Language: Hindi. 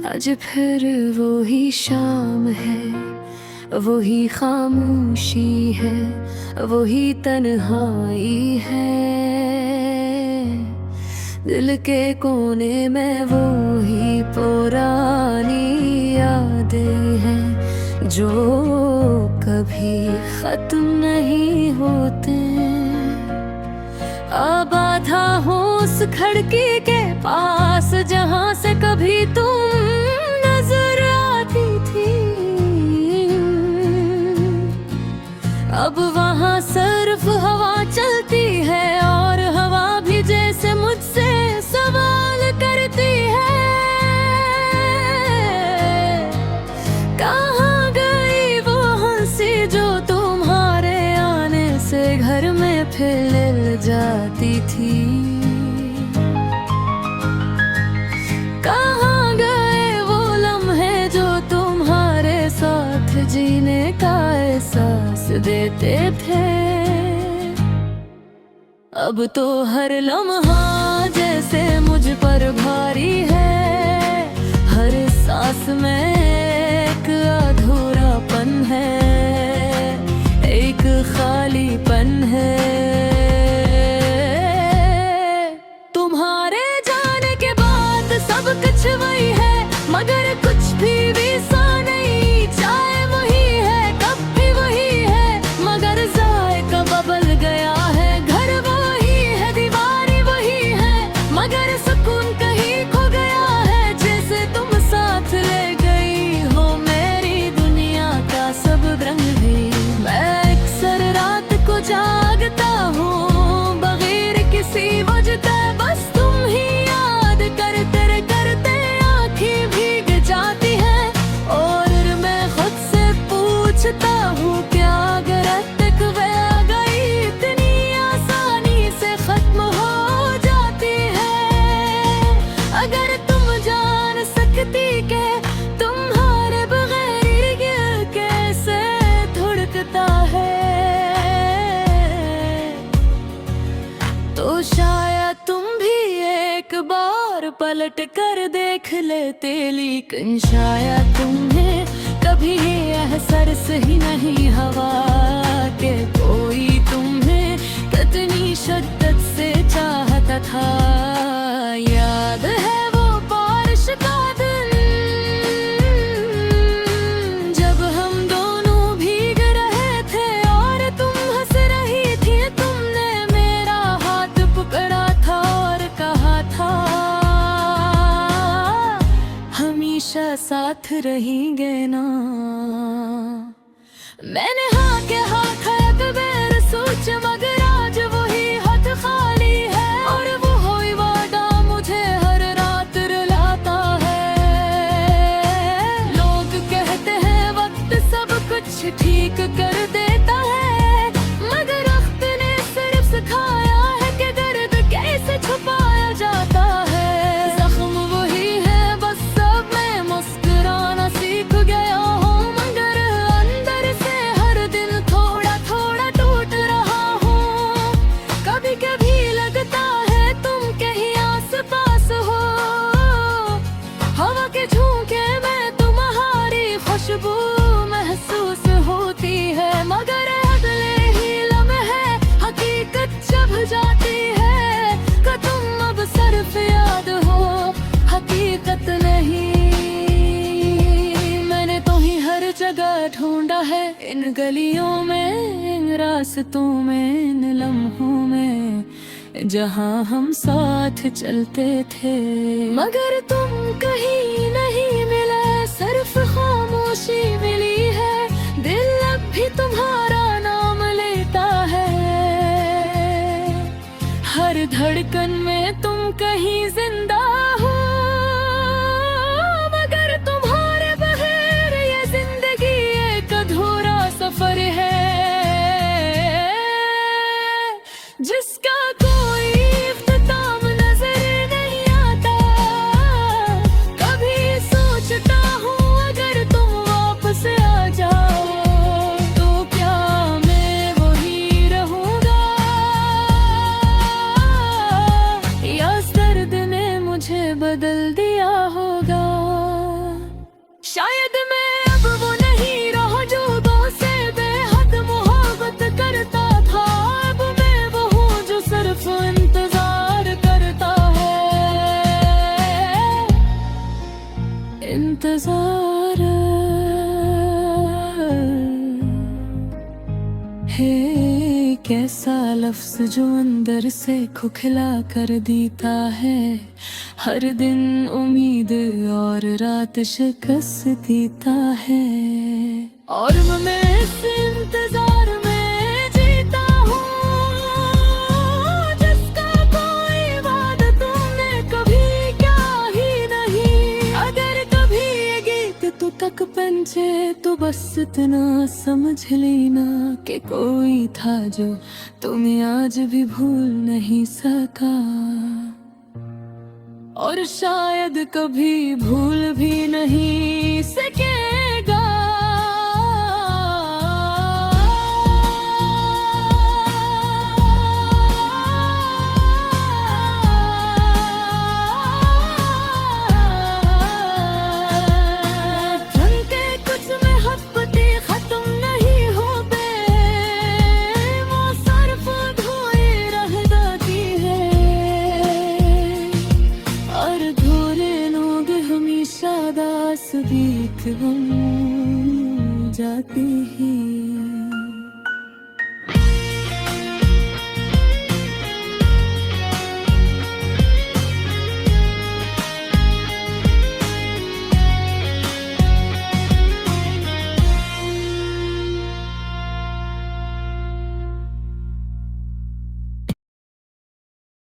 आज फिर वो ही शाम है, वो ही खामोशी है, वो ही तन्हाई है। दिल के कोने में वो ही पुरानी यादें हैं जो कभी खत्म नहीं होते। आबादा हूँ उस खिड़की के पास जहाँ से कभी तुम नजर आती थी। अब वहाँ सिर्फ हवा चलती है और हवा भी जैसे मुझसे सवाल करती है। कहाँ गई वो हंसी जो तुम्हारे आने से घर में फिर जाती थी। कहाँ गए वो लम्हे जो तुम्हारे साथ जीने का एहसास देते थे। अब तो हर लम्हा जैसे मुझ पर भारी है, हर सांस में एक अधूरापन है, एक खालीपन है। तुम्हारे जाने के बाद सब कुछ वही है, मगर कुछ भी वैसा नहीं। चाहे वही है, कब भी वही है, मगर जायका बदल गया है। घर वही है, दीवारें वही है, मगर सुकून कहीं खो गया है। जैसे तुम साथ ले गई हो मेरी दुनिया का सब रंग भी। मैं अक्सर रात को जागता हूँ बगैर किसी वजह के, बस तुम ही याद करते करते आँखें भीग जाती हैं। और मैं खुद से पूछता हूँ क्या अगर तक वह गई इतनी आसानी से खत्म हो जाती है। अगर तुम जान सकती के तुम्हारे बगैर ये कैसे धड़कता है, तो शायद तुम भी एक बार पलट कर देख लेते। लेकिन शायद तुम्हें कभी एहसास ही नहीं हवा के कोई तुम्हें कितनी शिद्दत से चाहता था। याद है वो बारिश का दिन जब हम दोनों भीग रहे थे और तुम हंस रही थी। तुमने मेरा हाथ पकड़ा था और कहा था हमेशा साथ रहेंगे ना। मैंने हाँ के हाथ बेर सोच, मगर आज वही हाथ खाली है। और वो होई वादा मुझे हर रात रुलाता है। लोग कहते हैं वक्त सब कुछ ठीक कर देता है, मगर वक्त ने सिर्फ सिखाया है कि दर्द कैसे छुपाया जाता है। जख्म वही है, बस सब मैं मुस्कुराना सीख गया हूँ, मगर अंदर से हर दिन थोड़ा थोड़ा टूट रहा हूँ। कभी कभी लगता है तुम कहीं आस पास हो, हवा के झोंके में तुम्हारी खुशबू महसूस होती है। मगर अगले ही लम्हे हकीकत जब जाती है कि तुम अब सिर्फ याद हो, हकीकत नहीं। मैंने तो ही हर जगह ढूंढा है, इन गलियों में, इन रास्तों में, इन लम्हों में जहाँ हम साथ चलते थे। मगर तुम कहीं नहीं मिला, सिर्फ खामोशी मिली है। दिल अब भी तुम्हारा नाम लेता है, हर धड़कन में तुम कहीं जिंदा हो। मगर तुम्हारे बगैर ये जिंदगी एक अधूरा सफर है, जिसका कोई इख्तिताम नजर नहीं आता। कभी सोचता हूँ अगर तुम वापस आ जाओ तो क्या मैं वही रहूँगा। इंतजार है। कैसा लफ्ज जो अंदर से खुखला कर देता है, हर दिन उम्मीद और रात शिकस्त देता है। और मैं इस इंतजार में जीता हूँ, जिसका कोई वादा तुमने कभी क्या ही नहीं। अगर कभी ये गीत तू तक पहुंचे तो बस इतना समझ लेना कि कोई था जो तुम्हें आज भी भूल नहीं सका, और शायद कभी भूल भी नहीं सकेगा। दास भी बन जाती है।